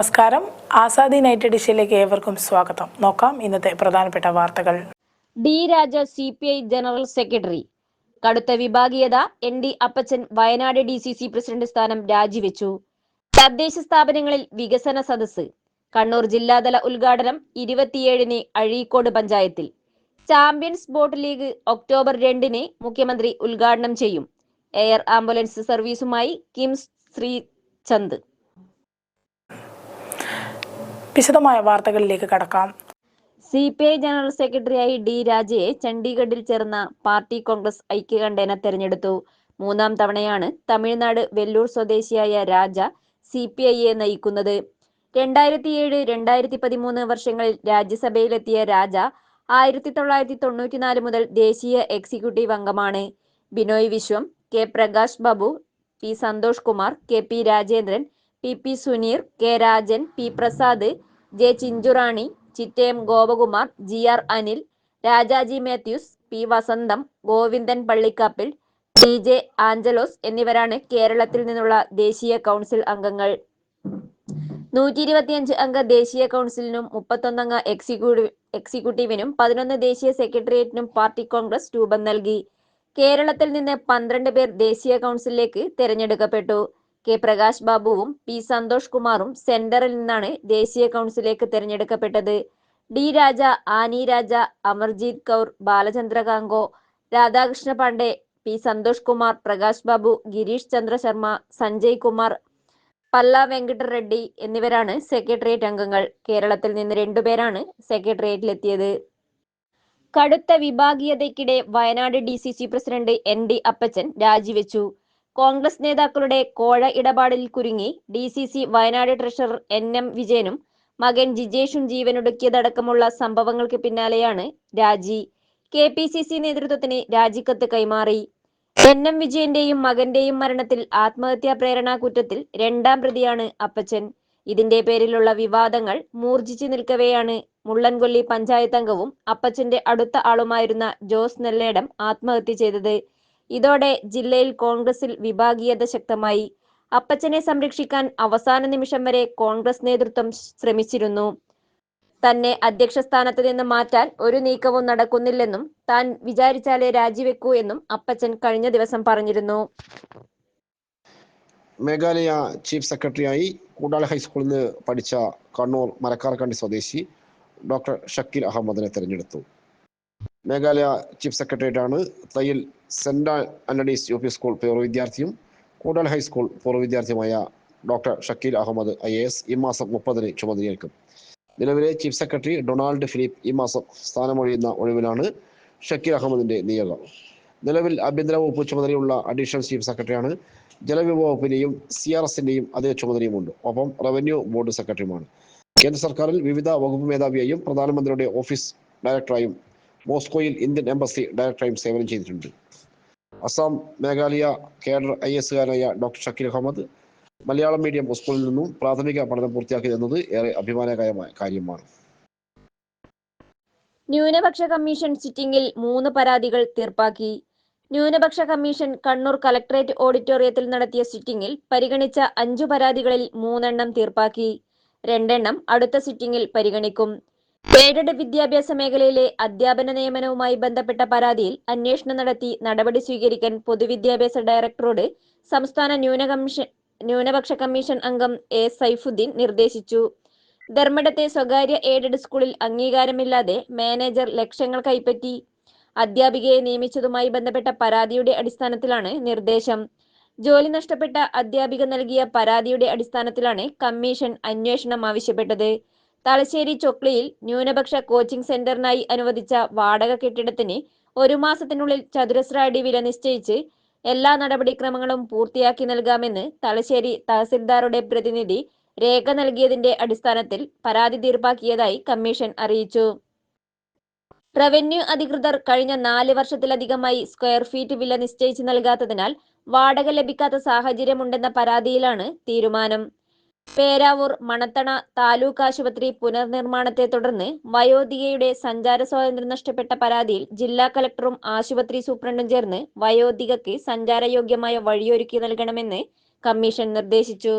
നമസ്കാരം. ആസാദി നൈറ്റ് ഡിഷിലേക്ക് ഏവർക്കും സ്വാഗതം. നോക്കാം ഇന്നത്തെ പ്രധാനപ്പെട്ട വാർത്തകൾ. ഡി രാജ CPI ജനറൽ സെക്രട്ടറി. കടുത്ത വിഭാഗീയത. ND അപ്പച്ചൻ വയനാട് DCC പ്രസിഡന്റ് സ്ഥാനം രാജിവെച്ചു. തദ്ദേശ സ്ഥാപനങ്ങളിൽ വികസന സദസ്സ്. കണ്ണൂർ ജില്ലാതല ഉദ്ഘാടനം 27-ന് അഴീക്കോട് പഞ്ചായത്തിൽ. ചാമ്പ്യൻസ് ബോട്ട് ലീഗ് ഒക്ടോബർ 2-ന് മുഖ്യമന്ത്രി ഉദ്ഘാടനം ചെയ്യും. എയർ ആംബുലൻസ് സർവീസുമായി കിംസ് ശ്രീചന്ദ്. വിശദമായ വാർത്തകളിലേക്ക് കടക്കാം. CPI ജനറൽ സെക്രട്ടറിയായി ഡി രാജയെ ചണ്ഡീഗഡിൽ ചേർന്ന പാർട്ടി കോൺഗ്രസ് ഐക്യകണ്ഠേന തെരഞ്ഞെടുത്തു. 3-ാം തവണയാണ് തമിഴ്നാട് വെല്ലൂർ സ്വദേശിയായ രാജ CPIയെ നയിക്കുന്നത്. 2007-2013 വർഷങ്ങളിൽ രാജ്യസഭയിലെത്തിയ രാജ 1994 മുതൽ ദേശീയ എക്സിക്യൂട്ടീവ് അംഗമാണ്. Binoy Viswam, K Prakash Babu, P Santhosh Kumar, KP Rajendran, PP Suneer, K Rajan, P Prasad, J Chinchu Rani, Chittayam Gopakumar, GR Anil, Rajaji Mathews, P വസന്തം, ഗോവിന്ദൻ പള്ളിക്കാപ്പിൽ, DJ ആഞ്ചലോസ് എന്നിവരാണ് കേരളത്തിൽ നിന്നുള്ള ദേശീയ കൗൺസിൽ അംഗങ്ങൾ. 125 അംഗ ദേശീയ കൗൺസിലിനും 31 അംഗ എക്സിക്യൂട്ടീവിനും 11 ദേശീയ സെക്രട്ടേറിയറ്റിനും പാർട്ടി കോൺഗ്രസ് രൂപം നൽകി. കേരളത്തിൽ നിന്ന് 12 പേർ ദേശീയ കൗൺസിലിലേക്ക് തെരഞ്ഞെടുക്കപ്പെട്ടു. K പ്രകാശ് ബാബുവും P സന്തോഷ് കുമാറും സെന്ററിൽ നിന്നാണ് ദേശീയ കൗൺസിലേക്ക് തെരഞ്ഞെടുക്കപ്പെട്ടത്. ഡി രാജ, ആനി രാജ, അമർജീത് കൗർ, ബാലചന്ദ്ര കാങ്കോ, രാധാകൃഷ്ണ പാണ്ഡെ, P സന്തോഷ് കുമാർ, പ്രകാശ് ബാബു, ഗിരീഷ് ചന്ദ്ര ശർമ്മ, സഞ്ജയ് കുമാർ, പല്ല വെങ്കട്ട റെഡ്ഡി എന്നിവരാണ് സെക്രട്ടേറിയറ്റ് അംഗങ്ങൾ. കേരളത്തിൽ നിന്ന് 2 പേരാണ് സെക്രട്ടേറിയറ്റിലെത്തിയത്. കടുത്ത വിഭാഗീയതയ്ക്കിടെ വയനാട് DCC പ്രസിഡന്റ് ND അപ്പച്ചൻ രാജിവെച്ചു. കോൺഗ്രസ് നേതാക്കളുടെ കോഴ ഇടപാടിൽ കുരുങ്ങി DCC വയനാട് ട്രഷറർ NM വിജയനും മകൻ ജിജേഷും ജീവനൊടുക്കിയതടക്കമുള്ള സംഭവങ്ങൾക്ക് പിന്നാലെയാണ് രാജി. KPCC നേതൃത്വത്തിന് രാജിക്കത്ത് കൈമാറി. NM വിജയന്റെയും മകന്റെയും മരണത്തിൽ ആത്മഹത്യാ പ്രേരണാ കുറ്റത്തിൽ 2-ാം പ്രതിയാണ് അപ്പച്ചൻ. ഇതിന്റെ പേരിലുള്ള വിവാദങ്ങൾ മൂർജിച്ചു നിൽക്കവെയാണ് മുള്ളൻകൊല്ലി പഞ്ചായത്ത് അംഗവും അപ്പച്ചന്റെ അടുത്ത ആളുമായിരുന്ന ജോസ് നെല്ലേടം ആത്മഹത്യ ചെയ്തത്. ഇതോടെ ജില്ലയിൽ കോൺഗ്രസിൽ വിഭാഗീയത ശക്തമായി. അപ്പച്ചനെ സംരക്ഷിക്കാൻ അവസാന നിമിഷം വരെ കോൺഗ്രസ് നേതൃത്വം ശ്രമിച്ചിരുന്നു. തന്നെ അധ്യക്ഷ സ്ഥാനത്ത് നിന്ന് മാറ്റാൻ ഒരു നീക്കവും നടക്കുന്നില്ലെന്നും താൻ വിചാരിച്ചാലേ രാജിവെക്കൂ എന്നും അപ്പച്ചൻ കഴിഞ്ഞ ദിവസം പറഞ്ഞിരുന്നു. മേഘാലയ ചീഫ് സെക്രട്ടറിയായി കൂടാളി ഹൈസ്കൂളിൽ നിന്ന് പഠിച്ച കണ്ണൂർ മരക്കാർക്കണ്ടി സ്വദേശി ഡോക്ടർ ഷക്കീൽ അഹമ്മദിനെ തെരഞ്ഞെടുത്തു. മേഘാലയ ചീഫ് സെക്രട്ടറിയേറ്റാണ് Thayyil saint Antony's UP school പൂർവ്വ വിദ്യാർത്ഥിയും കൂടാളി ഹൈസ്കൂൾ പൂർവ്വ വിദ്യാർത്ഥിയുമായ ഡോക്ടർ ഷക്കീൽ അഹമ്മദ് IAS ഈ മാസം 30-ന് ചുമതലയേൽക്കും. നിലവിലെ ചീഫ് സെക്രട്ടറി ഡൊണാൾഡ് ഫിലിപ്പ് ഈ മാസം സ്ഥാനമൊഴിയുന്ന ഒഴിവിലാണ് ഷക്കീൽ അഹമ്മദിന്റെ നിയോഗം. നിലവിൽ ആഭ്യന്തര വകുപ്പ് ചുമതലയുള്ള അഡീഷണൽ ചീഫ് സെക്രട്ടറിയാണ്. ജലവിഭവ വകുപ്പിന്റെയും CRSന്റെയും അതേ ചുമതലയുമുണ്ട്. ഒപ്പം റവന്യൂ ബോർഡ് സെക്രട്ടറിയുമാണ്. കേന്ദ്ര സർക്കാരിൽ വിവിധ വകുപ്പ് മേധാവിയായും പ്രധാനമന്ത്രിയുടെ ഓഫീസ് ഡയറക്ടറായും മോസ്കോയിൽ ഇന്ത്യൻ എംബസി ഡയറക്ടറായും സേവനം ചെയ്തിട്ടുണ്ട്. അസം മേഘാലയ കേഡർ IASകാരനായ ഡോക്ടർ ഷക്കീൽ അഹമ്മദ് മലയാളം മീഡിയം സ്കൂളിൽ നിന്നും പ്രാഥമിക പഠനം പൂർത്തിയാക്കിയെന്നത് ഏറെ അഭിമാനകരമായ കാര്യമാണ്. ന്യൂനപക്ഷ കമ്മീഷൻ സിറ്റിംഗിൽ 3 പരാതികൾ തീർപ്പാക്കി. ന്യൂനപക്ഷ കമ്മീഷൻ കണ്ണൂർ കലക്ടറേറ്റ് ഓഡിറ്റോറിയത്തിൽ നടത്തിയ സിറ്റിംഗിൽ പരിഗണിച്ച 5 പരാതികളിൽ 3 എണ്ണം തീർപ്പാക്കി. 2 എണ്ണം അടുത്ത സിറ്റിംഗിൽ പരിഗണിക്കും. എയ്ഡഡ് വിദ്യാഭ്യാസ മേഖലയിലെ അധ്യാപന നിയമനവുമായി ബന്ധപ്പെട്ട പരാതിയിൽ അന്വേഷണം നടത്തി നടപടി സ്വീകരിക്കാൻ പൊതുവിദ്യാഭ്യാസ ഡയറക്ടറോട് സംസ്ഥാന ന്യൂനപക്ഷ കമ്മീഷൻ അംഗം A സൈഫുദ്ദീൻ നിർദ്ദേശിച്ചു. ധർമ്മടത്തെ സ്വകാര്യ എയ്ഡഡ് സ്കൂളിൽ അംഗീകാരമില്ലാതെ മാനേജർ ലക്ഷങ്ങൾ കൈപ്പറ്റി അധ്യാപികയെ നിയമിച്ചതുമായി ബന്ധപ്പെട്ട പരാതിയുടെ അടിസ്ഥാനത്തിലാണ് നിർദ്ദേശം. ജോലി നഷ്ടപ്പെട്ട അധ്യാപിക നൽകിയ പരാതിയുടെ അടിസ്ഥാനത്തിലാണ് കമ്മീഷൻ അന്വേഷണം ആവശ്യപ്പെട്ടത്. തലശ്ശേരി ചൊക്ലിയിൽ ന്യൂനപക്ഷ കോച്ചിംഗ് സെന്ററിനായി അനുവദിച്ച വാടക കെട്ടിടത്തിന് 1 മാസത്തിനുള്ളിൽ ചതുരശ്ര അടി വില നിശ്ചയിച്ച് എല്ലാ നടപടിക്രമങ്ങളും പൂർത്തിയാക്കി നൽകാമെന്ന് തലശ്ശേരി തഹസിൽദാറുടെ പ്രതിനിധി രേഖ നൽകിയതിന്റെ അടിസ്ഥാനത്തിൽ പരാതി തീർപ്പാക്കിയതായി കമ്മീഷൻ അറിയിച്ചു. റവന്യൂ അധികൃതർ കഴിഞ്ഞ 4 വർഷത്തിലധികമായി സ്ക്വയർ ഫീറ്റ് വില നിശ്ചയിച്ച് നൽകാത്തതിനാൽ വാടക ലഭിക്കാത്ത സാഹചര്യമുണ്ടെന്ന പരാതിയിലാണ് തീരുമാനം. പേരാവൂർ മണത്തണ താലൂക്ക് ആശുപത്രി പുനർനിർമ്മാണത്തെ തുടർന്ന് വയോധികയുടെ സഞ്ചാര സ്വാതന്ത്ര്യം നഷ്ടപ്പെട്ട പരാതിയിൽ ജില്ലാ കലക്ടറും ആശുപത്രി സൂപ്രണ്ടും ചേർന്ന് വയോധികയ്ക്ക് സഞ്ചാരയോഗ്യമായ വഴിയൊരുക്കി നൽകണമെന്ന് കമ്മീഷൻ നിർദ്ദേശിച്ചു.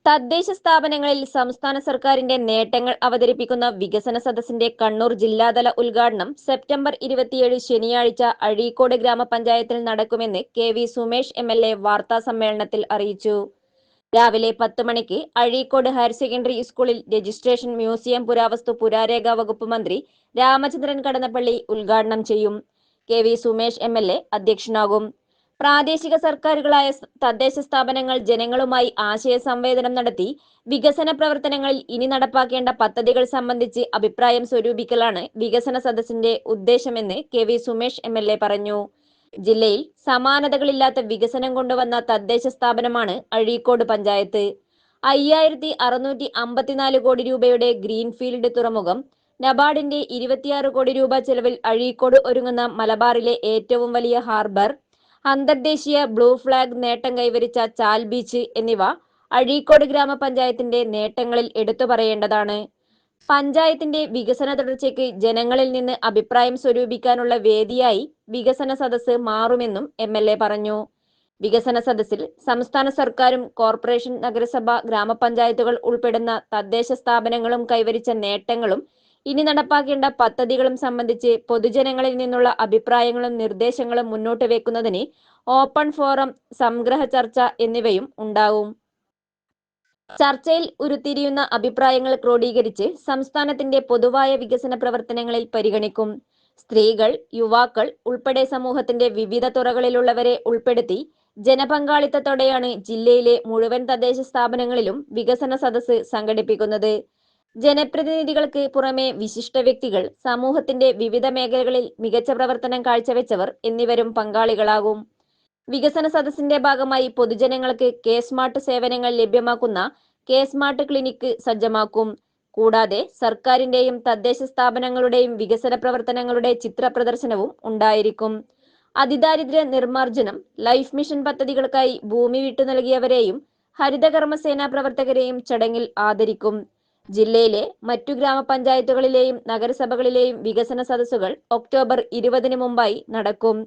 തദ്ദേശ സ്ഥാപനങ്ങളിൽ സംസ്ഥാന സർക്കാരിന്റെ നേട്ടങ്ങൾ അവതരിപ്പിക്കുന്ന വികസന സദസ്സിന്റെ കണ്ണൂർ ജില്ലാതല ഉദ്ഘാടനം സെപ്റ്റംബർ 27 ശനിയാഴ്ച അഴീക്കോട് ഗ്രാമപഞ്ചായത്തിൽ നടക്കുമെന്ന് കെ.വി. സുമേഷ് എം.എൽ.എ വാർത്താ സമ്മേളനത്തിൽ അറിയിച്ചു. രാവിലെ 10 മണിക്ക് അഴീക്കോട് ഹയർ സെക്കൻഡറി സ്കൂളിൽ രജിസ്ട്രേഷൻ മ്യൂസിയം പുരാവസ്തു പുരാരേഖ വകുപ്പ് മന്ത്രി രാമചന്ദ്രൻ കടന്നപ്പള്ളി ഉദ്ഘാടനം ചെയ്യും. കെ.വി. സുമേഷ് എം.എൽ.എ അധ്യക്ഷനാകും. പ്രാദേശിക സർക്കാരുകളായ തദ്ദേശ സ്ഥാപനങ്ങൾ ജനങ്ങളുമായി ആശയ സംവേദനം നടത്തി വികസന പ്രവർത്തനങ്ങളിൽ ഇനി നടപ്പാക്കേണ്ട പദ്ധതികൾ സംബന്ധിച്ച് അഭിപ്രായം സ്വരൂപിക്കലാണ് വികസന സദസ്സിന്റെ ഉദ്ദേശമെന്ന് കെ.വി. സുമേഷ് എം.എൽ.എ പറഞ്ഞു. ജില്ലയിൽ സമാനതകളില്ലാത്ത വികസനം കൊണ്ടുവന്ന തദ്ദേശ സ്ഥാപനമാണ് അഴീക്കോട് പഞ്ചായത്ത്. 5654 കോടി രൂപയുടെ ഗ്രീൻഫീൽഡ് തുറമുഖം, നബാർഡിന്റെ 26 കോടി രൂപ ചെലവിൽ അഴീക്കോട് ഒരുങ്ങുന്ന മലബാറിലെ ഏറ്റവും വലിയ ഹാർബർ, അന്തർദേശീയ ബ്ലൂ ഫ്ലാഗ് നേട്ടം കൈവരിച്ച ചാൽ ബീച്ച് എന്നിവ അഴീക്കോട് ഗ്രാമപഞ്ചായത്തിന്റെ നേട്ടങ്ങളിൽ എടുത്തു പറയേണ്ടതാണ്. പഞ്ചായത്തിന്റെ വികസന തുടർച്ചയ്ക്ക് ജനങ്ങളിൽ നിന്ന് അഭിപ്രായം സ്വരൂപിക്കാനുള്ള വേദിയായി വികസന സദസ്സ് മാറുമെന്നും എം.എൽ.എ പറഞ്ഞു. വികസന സദസ്സിൽ സംസ്ഥാന സർക്കാരും കോർപ്പറേഷൻ, നഗരസഭ, ഗ്രാമപഞ്ചായത്തുകൾ ഉൾപ്പെടുന്ന തദ്ദേശ സ്ഥാപനങ്ങളും കൈവരിച്ച നേട്ടങ്ങളും ഇനി നടപ്പാക്കേണ്ട പദ്ധതികളും സംബന്ധിച്ച് പൊതുജനങ്ങളിൽ നിന്നുള്ള അഭിപ്രായങ്ങളും നിർദ്ദേശങ്ങളും മുന്നോട്ട് വെക്കുന്നതിന് ഓപ്പൺ ഫോറം, സംഗ്രഹ ചർച്ച എന്നിവയും ഉണ്ടാവും. ചർച്ചയിൽ ഉരുത്തിരിയുന്ന അഭിപ്രായങ്ങൾ ക്രോഡീകരിച്ച് സംസ്ഥാനത്തിന്റെ പൊതുവായ വികസന പ്രവർത്തനങ്ങളിൽ പരിഗണിക്കും. സ്ത്രീകൾ, യുവാക്കൾ ഉൾപ്പെടെ സമൂഹത്തിന്റെ വിവിധ തുറകളിലുള്ളവരെ ഉൾപ്പെടുത്തി ജനപങ്കാളിത്തത്തോടെയാണ് ജില്ലയിലെ മുഴുവൻ തദ്ദേശ സ്ഥാപനങ്ങളിലും വികസന സദസ്സ് സംഘടിപ്പിക്കുന്നത്. ജനപ്രതിനിധികൾക്ക് പുറമെ വിശിഷ്ട വ്യക്തികൾ, സമൂഹത്തിന്റെ വിവിധ മേഖലകളിൽ മികച്ച പ്രവർത്തനം കാഴ്ചവെച്ചവർ എന്നിവരും പങ്കാളികളാകും. വികസന സദസ്സിന്റെ ഭാഗമായി പൊതുജനങ്ങൾക്ക് കെ-സ്മാർട്ട് സേവനങ്ങൾ ലഭ്യമാക്കുന്ന കെ-സ്മാർട്ട് ക്ലിനിക്ക് സജ്ജമാക്കും. കൂടാതെ സർക്കാരിന്റെയും തദ്ദേശ സ്ഥാപനങ്ങളുടെയും വികസന പ്രവർത്തനങ്ങളുടെ ചിത്ര പ്രദർശനവും ഉണ്ടായിരിക്കും. അതിദാരിദ്ര്യ നിർമ്മാർജ്ജനം, ലൈഫ് മിഷൻ പദ്ധതികൾക്കായി ഭൂമി വിട്ടു നൽകിയവരെയും ഹരിതകർമ്മസേന പ്രവർത്തകരെയും ചടങ്ങിൽ ആദരിക്കും. ജില്ലയിലെ മറ്റു ഗ്രാമപഞ്ചായത്തുകളിലെയും നഗരസഭകളിലെയും വികസന സദസ്സുകൾ ഒക്ടോബർ 20 മുമ്പായി നടക്കും.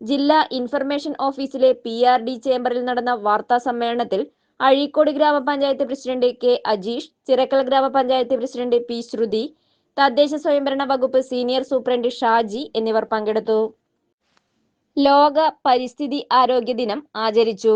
ജില്ലാ ഇൻഫർമേഷൻ ഓഫീസിലെ PRD ചേംബറിൽ നടന്ന വാർത്താ സമ്മേളനത്തിൽ അഴീക്കോട് ഗ്രാമപഞ്ചായത്ത് പ്രസിഡന്റ് കെ. അജീഷ്, ചിറക്കൽ ഗ്രാമപഞ്ചായത്ത് പ്രസിഡന്റ് പി. ശ്രുതി, തദ്ദേശ സ്വയംഭരണ വകുപ്പ് സീനിയർ സൂപ്രണ്ട് ഷാജി എന്നിവർ പങ്കെടുത്തു. ലോക പരിസ്ഥിതി ആരോഗ്യ ദിനം ആചരിച്ചു.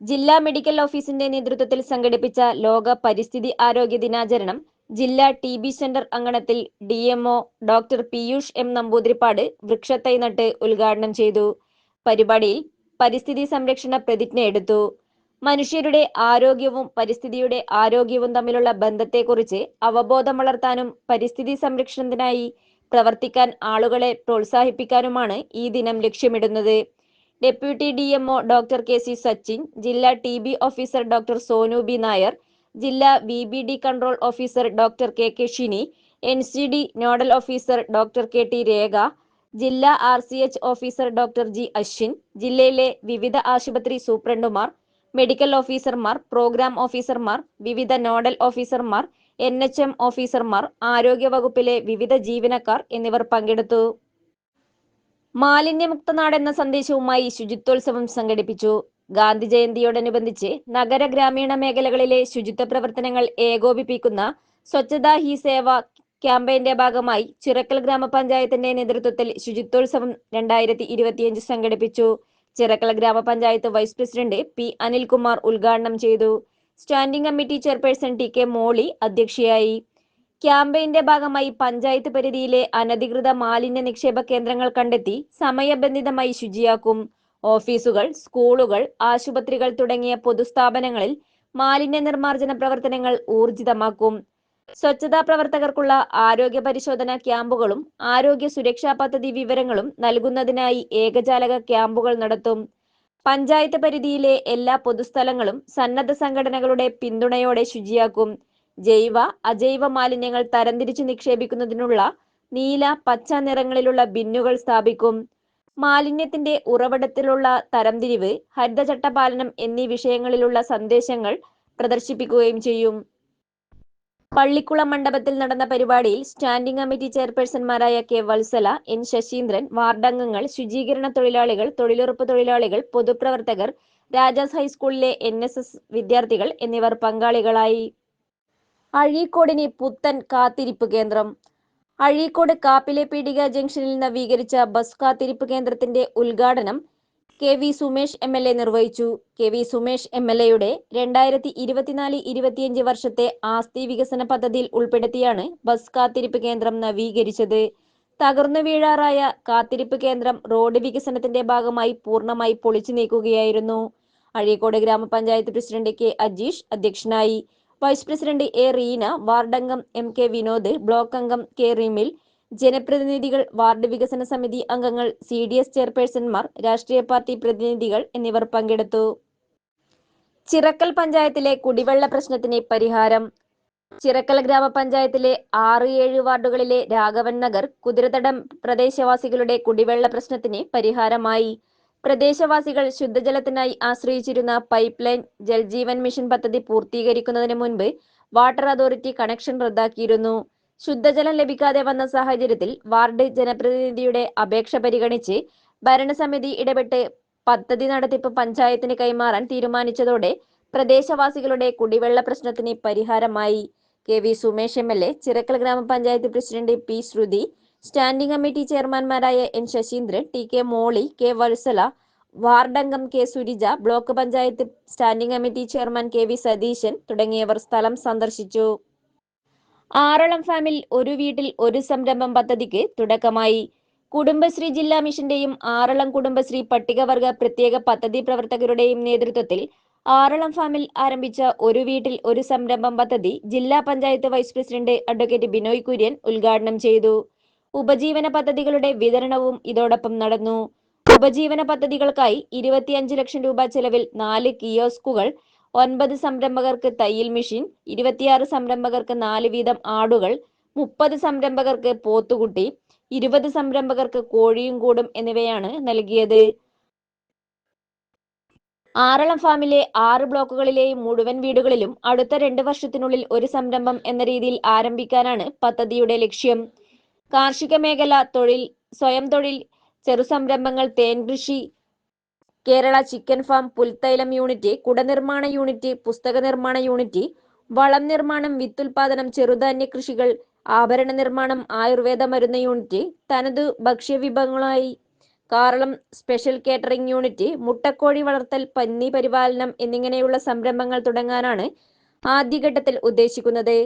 ജില്ലാ മെഡിക്കൽ ഓഫീസിന്റെ നേതൃത്വത്തിൽ സംഘടിപ്പിച്ച ലോക പരിസ്ഥിതി ആരോഗ്യ ദിനാചരണം ജില്ലാ TB സെന്റർ അങ്കണത്തിൽ DMO doctor Piyush M. Namboothiripad വൃക്ഷത്തൈ നട്ട് ഉദ്ഘാടനം ചെയ്തു. പരിപാടിയിൽ പരിസ്ഥിതി സംരക്ഷണ പ്രതിജ്ഞ എടുത്തു. മനുഷ്യരുടെ ആരോഗ്യവും പരിസ്ഥിതിയുടെ ആരോഗ്യവും തമ്മിലുള്ള ബന്ധത്തെക്കുറിച്ച് അവബോധം വളർത്താനും പരിസ്ഥിതി സംരക്ഷണത്തിനായി പ്രവർത്തിക്കാൻ ആളുകളെ പ്രോത്സാഹിപ്പിക്കാനുമാണ് ഈ ദിനം ലക്ഷ്യമിടുന്നത്. Deputy DMO doctor KC Sachin, ജില്ലാ TB officer doctor Sonu B. Nair, ജില്ലാ VBD control officer doctor KK Shini, NCD nodal officer doctor KT രേഖ, ജില്ലാ RCH officer doctor G. Ashwin, ജില്ലയിലെ വിവിധ ആശുപത്രി സൂപ്രണ്ടുമാർ, മെഡിക്കൽ ഓഫീസർമാർ, പ്രോഗ്രാം ഓഫീസർമാർ, വിവിധ നോഡൽ ഓഫീസർമാർ, NHM ഓഫീസർമാർ, ആരോഗ്യ വകുപ്പിലെ വിവിധ ജീവനക്കാർ എന്നിവർ പങ്കെടുത്തു. മാലിന്യമുക്ത നാടെന്ന സന്ദേശവുമായി ശുചിത്വോത്സവം സംഘടിപ്പിച്ചു. ഗാന്ധി ജയന്തിയോടനുബന്ധിച്ച് നഗര ഗ്രാമീണ മേഖലകളിലെ ശുചിത്വ പ്രവർത്തനങ്ങൾ ഏകോപിപ്പിക്കുന്ന സ്വച്ഛതാ ഹി സേവ ക്യാമ്പയിന്റെ ഭാഗമായി ചിറക്കൽ ഗ്രാമപഞ്ചായത്തിന്റെ നേതൃത്വത്തിൽ ശുചിത്വോത്സവം 2025 സംഘടിപ്പിച്ചു. ചിറക്കൽ ഗ്രാമപഞ്ചായത്ത് വൈസ് പ്രസിഡന്റ് P. അനിൽകുമാർ ഉദ്ഘാടനം ചെയ്തു. സ്റ്റാൻഡിംഗ് കമ്മിറ്റി ചെയർപേഴ്സൺ TK മോളി അധ്യക്ഷയായി. ക്യാമ്പയിന്റെ ഭാഗമായി പഞ്ചായത്ത് പരിധിയിലെ അനധികൃത മാലിന്യ നിക്ഷേപ കേന്ദ്രങ്ങൾ കണ്ടെത്തി സമയബന്ധിതമായി ശുചിയാക്കും. ഓഫീസുകൾ, സ്കൂളുകൾ, ആശുപത്രികൾ തുടങ്ങിയ പൊതുസ്ഥാപനങ്ങളിൽ മാലിന്യ നിർമ്മാർജ്ജന പ്രവർത്തനങ്ങൾ ഊർജിതമാക്കും. സ്വച്ഛതാ പ്രവർത്തകർക്കുള്ള ആരോഗ്യ പരിശോധന ക്യാമ്പുകളും ആരോഗ്യ സുരക്ഷാ പദ്ധതി വിവരങ്ങളും നൽകുന്നതിനായി ഏകജാലക ക്യാമ്പുകൾ നടത്തും. പഞ്ചായത്ത് പരിധിയിലെ എല്ലാ പൊതുസ്ഥലങ്ങളും സന്നദ്ധ സംഘടനകളുടെ പിന്തുണയോടെ ശുചിയാക്കും. ജൈവ, അജൈവ മാലിന്യങ്ങൾ തരംതിരിച്ചു നിക്ഷേപിക്കുന്നതിനുള്ള നീല, പച്ച നിറങ്ങളിലുള്ള ബിന്നുകൾ സ്ഥാപിക്കും. മാലിന്യത്തിന്റെ ഉറവിടത്തിലുള്ള തരംതിരിവ്, ഹരിതചട്ടപാലനം എന്നീ വിഷയങ്ങളിലുള്ള സന്ദേശങ്ങൾ പ്രദർശിപ്പിക്കുകയും ചെയ്യും. പള്ളിക്കുളം മണ്ഡപത്തിൽ നടന്ന പരിപാടിയിൽ സ്റ്റാൻഡിംഗ് കമ്മിറ്റി ചെയർപേഴ്സൺമാരായ K. വത്സല, N. ശശീന്ദ്രൻ, വാർഡംഗങ്ങൾ, ശുചീകരണ തൊഴിലാളികൾ, തൊഴിലുറപ്പ് തൊഴിലാളികൾ, പൊതുപ്രവർത്തകർ, രാജാസ് ഹൈസ്കൂളിലെ NSS വിദ്യാർത്ഥികൾ എന്നിവർ പങ്കാളികളായി. അഴീക്കോടിന് പുത്തൻ കാത്തിരിപ്പ് കേന്ദ്രം. അഴീക്കോട് കാപ്പിലെ പീടിക ജംഗ്ഷനിൽ നവീകരിച്ച ബസ് കാത്തിരിപ്പ് കേന്ദ്രത്തിന്റെ ഉദ്ഘാടനം KV സുമേഷ് MLA നിർവഹിച്ചു. KV സുമേഷ് MLAയുടെ 2024-25 വർഷത്തെ ആസ്തി വികസന പദ്ധതിയിൽ ഉൾപ്പെടുത്തിയാണ് ബസ് കാത്തിരിപ്പ് കേന്ദ്രം നവീകരിച്ചത്. തകർന്നു വീഴാറായ കാത്തിരിപ്പ് കേന്ദ്രം റോഡ് വികസനത്തിന്റെ ഭാഗമായി പൂർണ്ണമായി പൊളിച്ചു നീക്കുകയായിരുന്നു. അഴീക്കോട് ഗ്രാമപഞ്ചായത്ത് പ്രസിഡന്റ് K അജീഷ് അധ്യക്ഷനായി. വൈസ് പ്രസിഡന്റ് A റീന, വാർഡംഗം MK വിനോദ്, ബ്ലോക്ക് അംഗം K റിമിൽ, ജനപ്രതിനിധികൾ, വാർഡ് വികസന സമിതി അംഗങ്ങൾ, CDS ചെയർപേഴ്സൺമാർ, രാഷ്ട്രീയ പാർട്ടി പ്രതിനിധികൾ എന്നിവർ പങ്കെടുത്തു. ചിറക്കൽ പഞ്ചായത്തിലെ കുടിവെള്ള പ്രശ്നത്തിന് പരിഹാരം. ചിറക്കൽ ഗ്രാമപഞ്ചായത്തിലെ 6-7 വാർഡുകളിലെ രാഘവൻ നഗർ, കുതിരതടം പ്രദേശവാസികളുടെ കുടിവെള്ള പ്രശ്നത്തിന് പരിഹാരമായി. പ്രദേശവാസികൾ ശുദ്ധജലത്തിനായി ആശ്രയിച്ചിരുന്ന പൈപ്പ് ലൈൻ ജൽജീവൻ മിഷൻ പദ്ധതി പൂർത്തീകരിക്കുന്നതിന് മുൻപ് വാട്ടർ അതോറിറ്റി കണക്ഷൻ റദ്ദാക്കിയിരുന്നു. ശുദ്ധജലം ലഭിക്കാതെ വന്ന സാഹചര്യത്തിൽ വാർഡ് ജനപ്രതിനിധിയുടെ അപേക്ഷ പരിഗണിച്ച് ഭരണസമിതി ഇടപെട്ട് പദ്ധതി നടത്തിപ്പ് പഞ്ചായത്തിന് കൈമാറാൻ തീരുമാനിച്ചതോടെ പ്രദേശവാസികളുടെ കുടിവെള്ള പ്രശ്നത്തിന് പരിഹാരമായി. KV സുമേഷ് MLA, ചിറക്കൽ ഗ്രാമപഞ്ചായത്ത് president P Sruthi, standing committee ചെയർമാൻമാരായ N Sasheendran, TK Molly, K Vatsala, വാർഡംഗം K Surija, block panchayat standing committee chairman KV Satheesan തുടങ്ങിയവർ സ്ഥലം സന്ദർശിച്ചു. ആറളം ഫാമിൽ ഒരു വീട്ടിൽ ഒരു സംരംഭം പദ്ധതിക്ക് തുടക്കമായി. കുടുംബശ്രീ ജില്ലാ മിഷന്റെയും ആറളം കുടുംബശ്രീ പട്ടികവർഗ പ്രത്യേക പദ്ധതി പ്രവർത്തകരുടെയും നേതൃത്വത്തിൽ ആറളം ഫാമിൽ ആരംഭിച്ച ഒരു വീട്ടിൽ ഒരു സംരംഭം പദ്ധതി ജില്ലാ panchayat vice president advocate Binoy Kurian ഉദ്ഘാടനം ചെയ്തു. ഉപജീവന പദ്ധതികളുടെ വിതരണവും ഇതോടൊപ്പം നടന്നു. ഉപജീവന പദ്ധതികൾക്കായി 25 ലക്ഷം രൂപ ചെലവിൽ 4 കിയോസ്കുകൾ, 9 സംരംഭകർക്ക് തയ്യൽ മെഷീൻ, 26 സംരംഭകർക്ക് 4 വീതം ആടുകൾ, 30 സംരംഭകർക്ക് പോത്തുകുട്ടി, 20 സംരംഭകർക്ക് കോഴിയും കൂടും എന്നിവയാണ് നൽകിയത്. ആറളം ഫാമിലെ 6 ബ്ലോക്കുകളിലെയും മുഴുവൻ വീടുകളിലും അടുത്ത 2 വർഷത്തിനുള്ളിൽ ഒരു സംരംഭം എന്ന രീതിയിൽ ആരംഭിക്കാനാണ് പദ്ധതിയുടെ ലക്ഷ്യം. കാർഷിക മേഖല, തൊഴിൽ, സ്വയം തൊഴിൽ, ചെറുസംരംഭങ്ങൾ, തേൻ കൃഷി, കേരള ചിക്കൻ ഫാം, പുൽത്തൈലം യൂണിറ്റ്, കുടനിർമ്മാണ യൂണിറ്റ്, പുസ്തക നിർമ്മാണ യൂണിറ്റ്, വളം നിർമ്മാണം, വിത്തുൽപാദനം, ചെറുധാന്യ കൃഷികൾ, ആഭരണ നിർമ്മാണം, ആയുർവേദ മരുന്ന് യൂണിറ്റ്, തനതു ഭക്ഷ്യവിഭവങ്ങളായി കാറളം സ്പെഷ്യൽ കേറ്ററിംഗ് യൂണിറ്റ്, മുട്ടക്കോഴി വളർത്തൽ, പന്നി പരിപാലനം എന്നിങ്ങനെയുള്ള സംരംഭങ്ങൾ തുടങ്ങാനാണ് ആദ്യഘട്ടത്തിൽ ഉദ്ദേശിക്കുന്നത്.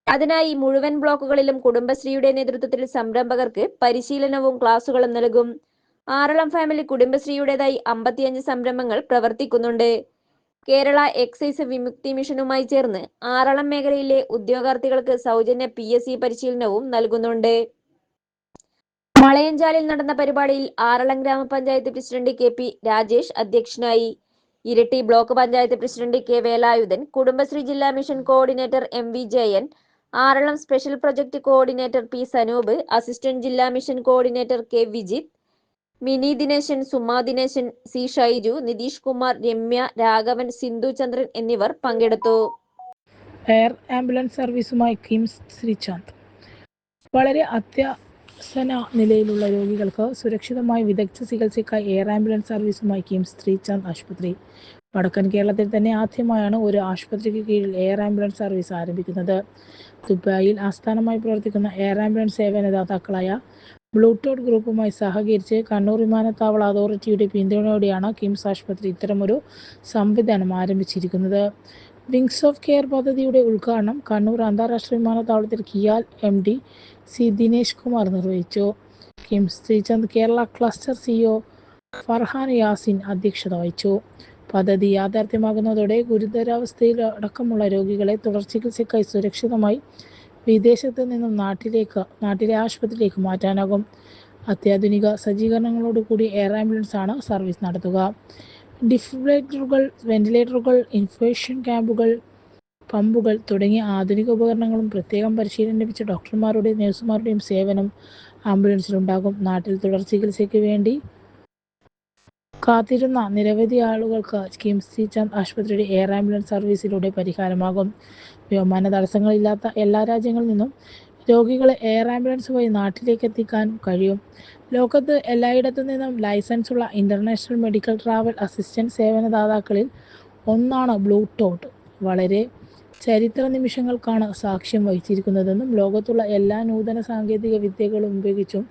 അതിനായി മുഴുവൻ ബ്ലോക്കുകളിലും കുടുംബശ്രീയുടെ നേതൃത്വത്തിൽ സംരംഭകർക്ക് പരിശീലനവും ക്ലാസുകളും നൽകും. ആറളം ഫാമിലി കുടുംബശ്രീയുടേതായി 55 സംരംഭങ്ങൾ പ്രവർത്തിക്കുന്നുണ്ട്. കേരള എക്സൈസ് വിമുക്തി മിഷനുമായി ചേർന്ന് ആറളം മേഖലയിലെ ഉദ്യോഗാർത്ഥികൾക്ക് സൗജന്യ PSC പരിശീലനവും നൽകുന്നുണ്ട്. വളയഞ്ചാലിൽ നടന്ന പരിപാടിയിൽ ആറളം ഗ്രാമപഞ്ചായത്ത് പ്രസിഡന്റ് KP രാജേഷ് അധ്യക്ഷനായി. Iritty block panchayat president K Velayudhan, Kudumbashree ജില്ലാ mission coordinator MV Jayan, Aralam special project coordinator P Sanoop, assistant ജില്ലാ mission coordinator K Vijith, Mini Dineshan, Suma Dineshan, C Shaiju, Nitish Kumar, Ramya, Raghavan, Sindhu Chandran എന്നിവർ പങ്കെടുത്തു. എയർ ആംബുലൻസ് സർവീസുമായി കിംസ് ശ്രീചാന്ദ്. വളരെ അത്യാസന്ന നിലയിലുള്ള രോഗികൾക്ക് സുരക്ഷിതമായി വിദഗ്ധ ചികിത്സയ്ക്കായി എയർ ആംബുലൻസ് സർവീസുമായി കിംസ് ശ്രീചാന്ദ് ആശുപത്രി. വടക്കൻ കേരളത്തിൽ തന്നെ ആദ്യമായാണ് ഒരു ആശുപത്രിക്ക് കീഴിൽ എയർ ആംബുലൻസ് സർവീസ് ആരംഭിക്കുന്നത്. ദുബായിൽ ആസ്ഥാനമായി പ്രവർത്തിക്കുന്ന എയർ ആംബുലൻസ് സേവനദാതാക്കളായ ബ്ലൂടൂത്ത് ഗ്രൂപ്പുമായി സഹകരിച്ച് കണ്ണൂർ വിമാനത്താവള അതോറിറ്റിയുടെ പിന്തുണയോടെയാണ് കിംസ് ആശുപത്രി ഇത്തരമൊരു സംവിധാനം ആരംഭിച്ചിരിക്കുന്നത്. വിങ്സ് ഓഫ് കെയർ പദ്ധതിയുടെ ഉദ്ഘാടനം കണ്ണൂർ അന്താരാഷ്ട്ര വിമാനത്താവളത്തിൽ കിയാൽ MD C ദിനേശ് കുമാർ നിർവഹിച്ചു. കിംസ് ശ്രീചന്ദ് കേരള ക്ലസ്റ്റർ CEO ഫർഹാൻ യാസിൻ അധ്യക്ഷത വഹിച്ചു. പദ്ധതി യാഥാർത്ഥ്യമാകുന്നതോടെ ഗുരുതരാവസ്ഥയിൽ അടക്കമുള്ള രോഗികളെ തുടർ ചികിത്സയ്ക്കായി സുരക്ഷിതമായി വിദേശത്ത് നിന്നും നാട്ടിലെ ആശുപത്രിയിലേക്ക് മാറ്റാനാകും. അത്യാധുനിക സജ്ജീകരണങ്ങളോടുകൂടി എയർ ആംബുലൻസ് ആണ് സർവീസ് നടത്തുക. ഡിഫിബ്രിലേറ്ററുകൾ, വെന്റിലേറ്ററുകൾ, ഇൻഫ്യൂഷൻ ക്യാമ്പുകൾ, പമ്പുകൾ തുടങ്ങിയ ആധുനിക ഉപകരണങ്ങളും പ്രത്യേകം പരിശീലനം ലഭിച്ച ഡോക്ടർമാരുടെയും നഴ്സുമാരുടെയും സേവനം ആംബുലൻസിലുണ്ടാകും. നാട്ടിൽ തുടർ ചികിത്സയ്ക്ക് വേണ്ടി കാത്തിരുന്ന നിരവധി ആളുകൾക്ക് കിംസ് ശ്രീചാന്ദ് ആശുപത്രിയുടെ എയർ ആംബുലൻസ് സർവീസിലൂടെ പരിഹാരമാകും. വ്യോമയാന തടസ്സങ്ങളില്ലാത്ത എല്ലാ രാജ്യങ്ങളിൽ നിന്നും രോഗികളെ എയർ ആംബുലൻസ് വഴി നാട്ടിലേക്ക് എത്തിക്കാനും കഴിയും. ലോകത്ത് എല്ലായിടത്തു നിന്നും ലൈസൻസുള്ള ഇന്റർനാഷണൽ മെഡിക്കൽ ട്രാവൽ അസിസ്റ്റൻസ് സേവനദാതാക്കളിൽ ഒന്നാണ് ബ്ലൂ ഡോട്ട്. വളരെ ചരിത്ര നിമിഷങ്ങൾക്കാണ് സാക്ഷ്യം വഹിച്ചിരിക്കുന്നതെന്നും ലോകത്തുള്ള എല്ലാ നൂതന സാങ്കേതിക വിദ്യകളും ഉപയോഗിച്ചും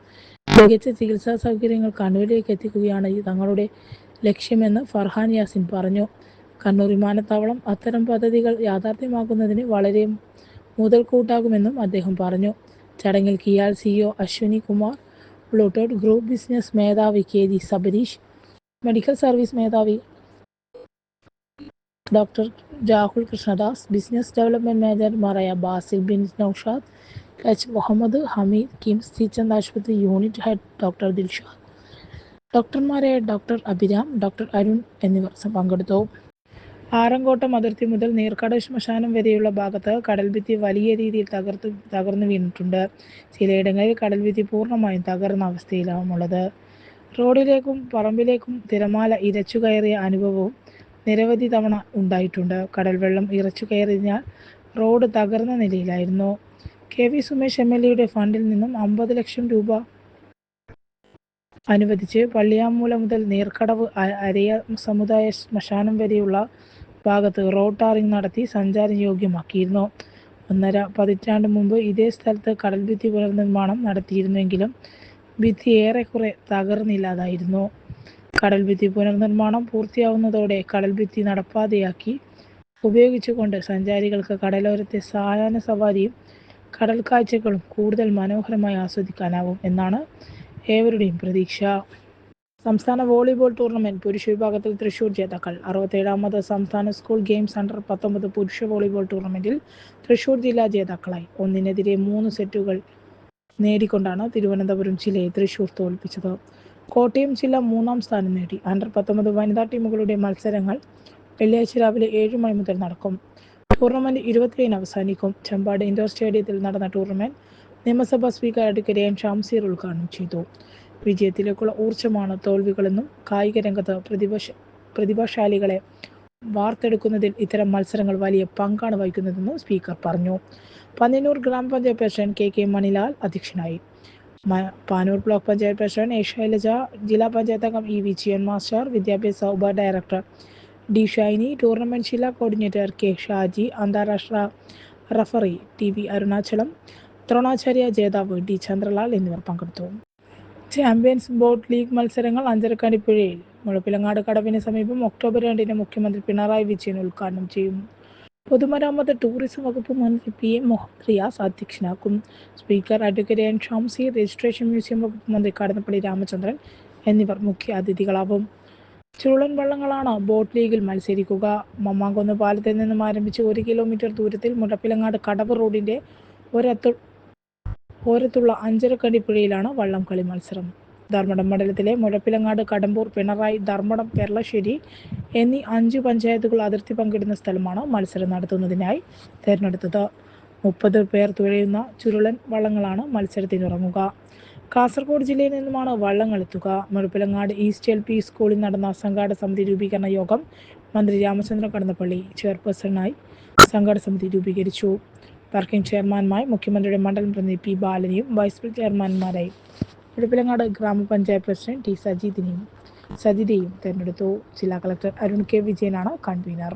മികച്ച ചികിത്സാ സൗകര്യങ്ങൾ കണ്ണൂരിലേക്ക് എത്തിക്കുകയാണ് തങ്ങളുടെ ലക്ഷ്യമെന്ന് ഫർഹാൻ യാസിൻ പറഞ്ഞു. കണ്ണൂർ വിമാനത്താവളം അത്തരം പദ്ധതികൾ യാഥാർത്ഥ്യമാക്കുന്നതിന് വളരെ മുതൽക്കൂട്ടാകുമെന്നും അദ്ദേഹം പറഞ്ഞു. ചടങ്ങിൽ KIAL CEO Ashwini Kumar, blue dot group business മേധാവി കെ.ജി. സബരീഷ്, മെഡിക്കൽ സർവീസ് മേധാവി doctor Rahul Krishnadas, business development മാനേജർമാരായ ബാസിൽ ബിൻ നൌഷാദ്, എച്ച് മുഹമ്മദ് ഹമീദ്, കിംസ് ശ്രീചന്ദ് ആശുപത്രി യൂണിറ്റ് ഹെഡ് ഡോക്ടർ ദിൽഷാദ്, ഡോക്ടർമാരായ ഡോക്ടർ അഭിരാം, ഡോക്ടർ അരുൺ എന്നിവർ പങ്കെടുത്തു. ആറങ്കോട്ടം അതിർത്തി മുതൽ നീർക്കട ശ്മശാനം വരെയുള്ള ഭാഗത്ത് കടൽഭിത്തി വലിയ രീതിയിൽ തകർന്നു വീണിട്ടുണ്ട്. ചിലയിടങ്ങളിൽ കടൽഭിത്തി പൂർണ്ണമായും തകർന്ന അവസ്ഥയിലാണുള്ളത്. റോഡിലേക്കും പറമ്പിലേക്കും തിരമാല ഇരച്ചു കയറിയ അനുഭവവും നിരവധി തവണ ഉണ്ടായിട്ടുണ്ട്. കടൽവെള്ളം ഇരച്ചു കയറിയതിനാൽ റോഡ് തകർന്ന നിലയിലായിരുന്നു. കെ.വി. സുമേഷ് എം.എൽ.എയുടെ ഫണ്ടിൽ നിന്നും 50 ലക്ഷം രൂപ അനുവദിച്ച് പള്ളിയാമൂല മുതൽ നീർക്കടവ് അരയ സമുദായ ശ്മശാനം വരെയുള്ള ഭാഗത്ത് റോഡ് ടാറിംഗ് നടത്തി സഞ്ചാര യോഗ്യമാക്കിയിരുന്നു. 1.5 പതിറ്റാണ്ട് മുമ്പ് ഇതേ സ്ഥലത്ത് കടൽഭിത്തി പുനർനിർമ്മാണം നടത്തിയിരുന്നെങ്കിലും ഭിത്തി ഏറെക്കുറെ തകർന്നില്ലാതായിരുന്നു. കടൽഭിത്തി പുനർനിർമ്മാണം പൂർത്തിയാവുന്നതോടെ കടൽഭിത്തി നടപ്പാതയാക്കി ഉപയോഗിച്ചുകൊണ്ട് സഞ്ചാരികൾക്ക് കടലോരത്തെ സായാഹ്ന സവാരിയും കടൽ കാഴ്ചകളും കൂടുതൽ മനോഹരമായി ആസ്വദിക്കാനാവും എന്നാണ് ഏവരുടെയും പ്രതീക്ഷ. സംസ്ഥാന വോളിബോൾ ടൂർണമെന്റ് പുരുഷ വിഭാഗത്തിൽ തൃശൂർ ജേതാക്കൾ. 67ാമത് സംസ്ഥാന സ്കൂൾ ഗെയിംസ് അണ്ടർ 19 പുരുഷ വോളിബോൾ ടൂർണമെന്റിൽ തൃശൂർ ജില്ലാ ജേതാക്കളായി. 1-3 സെറ്റുകൾ നേടിക്കൊണ്ടാണ് തിരുവനന്തപുരം ജില്ലയെ തൃശൂർ തോൽപ്പിച്ചത്. കോട്ടയം ജില്ല 3ാം സ്ഥാനം നേടി. അണ്ടർ 19 വനിതാ ടീമുകളുടെ മത്സരങ്ങൾ വെള്ളിയാഴ്ച രാവിലെ 7 മണി മുതൽ നടക്കും. ടൂർണമെന്റ് 27 അവസാനിക്കും. ചമ്പാട് ഇൻഡോർ സ്റ്റേഡിയത്തിൽ നടന്ന ടൂർണമെന്റ് നിയമസഭാ സ്പീക്കർ അഡ്വക്കേറ്റ് എൻ ഷംസീർ ഉദ്ഘാടനം ചെയ്തു. വിജയത്തിലേക്കുള്ള ഊർജ്ജമാണ് തോൽവികളെന്നും കായിക രംഗത്ത് പ്രതിഭാശാലികളെ വാർത്തെടുക്കുന്നതിൽ ഇത്തരം മത്സരങ്ങൾ വലിയ പങ്കാണ് വഹിക്കുന്നതെന്നും സ്പീക്കർ പറഞ്ഞു. പന്ന്യന്നൂർ ഗ്രാമപഞ്ചായത്ത് പ്രസിഡന്റ് കെ മണിലാൽ അധ്യക്ഷനായി. Panoor block panchayat president A Shailaja, ജില്ലാ പഞ്ചായത്ത് അംഗം ഇ വിജയൻ മാസ്റ്റർ, വിദ്യാഭ്യാസ ഉപ ഡയറക്ടർ ഡി ഷൈനി, ടൂർണമെന്റ് ജില്ലാ കോർഡിനേറ്റർ കെ ഷാജി, അന്താരാഷ്ട്ര referee T V Arunachalam, Dronacharya ജേതാവ് ഡി ചന്ദ്രലാൽ എന്നിവർ പങ്കെടുത്തു. ചാമ്പ്യൻസ് ബോട്ട് ലീഗ് മത്സരങ്ങൾ അഞ്ചരക്കണ്ടിപ്പുഴയിൽ മുഴപ്പിലങ്ങാട് കടവിന് സമീപം ഒക്ടോബർ 2 മുഖ്യമന്ത്രി പിണറായി വിജയൻ ഉദ്ഘാടനം ചെയ്യും. പൊതുമരാമത്ത് ടൂറിസം വകുപ്പ് മന്ത്രി PM മുഹമ്മദ് റിയാസ് അധ്യക്ഷനാക്കും. Speaker advocate N Shamseer, registration museum വകുപ്പ് മന്ത്രി കടന്നപ്പള്ളി രാമചന്ദ്രൻ എന്നിവർ മുഖ്യ അതിഥികളാവും. ചുരുളൻ വള്ളങ്ങളാണ് ബോട്ട് ലീഗിൽ മത്സരിക്കുക. മമ്മാങ്കുന്ന് പാലത്തിൽ നിന്നും ആരംഭിച്ച് 1 കിലോമീറ്റർ ദൂരത്തിൽ മുഴപ്പിലങ്ങാട് കടവ് റോഡിന്റെ ഓരത്തുള്ള അഞ്ചരക്കണ്ടിപ്പുഴയിലാണ് വള്ളംകളി മത്സരം. ധർമ്മടം മണ്ഡലത്തിലെ മുഴപ്പിലങ്ങാട്, കടമ്പൂർ, പിണറായി, ധർമ്മടം, പെർളശ്ശേരി എന്നീ 5 പഞ്ചായത്തുകൾ അതിർത്തി പങ്കിടുന്ന സ്ഥലമാണ് മത്സരം നടത്തുന്നതിനായി തെരഞ്ഞെടുത്തത്. 30 പേർ തുഴയുന്ന ചുരുളൻ വള്ളങ്ങളാണ് മത്സരത്തിനിറങ്ങുക. കാസർഗോഡ് ജില്ലയിൽ നിന്നുമാണ് വള്ളങ്ങൾ എത്തുക. മുഴപ്പിലങ്ങാട് ഈസ്റ്റ് LP സ്കൂളിൽ നടന്ന സംഘാടക സമിതി രൂപീകരണ യോഗം മന്ത്രി രാമചന്ദ്രൻ കടന്നപ്പള്ളി ചെയർപേഴ്സണായി സംഘാടക സമിതി രൂപീകരിച്ചു. വർക്കിംഗ് ചെയർമാനുമായി മുഖ്യമന്ത്രിയുടെ മണ്ഡലം പ്രതിനിധി പി ബാലനെയും വൈസ് ചെയർമാൻമാരായി മുഴപ്പിലങ്ങാട് ഗ്രാമപഞ്ചായത്ത് പ്രസിഡന്റ് ടി സജിതയെയും തെരഞ്ഞെടുത്തു. ജില്ലാ കളക്ടർ അരുൺ കെ വിജയനാണ് കൺവീനർ.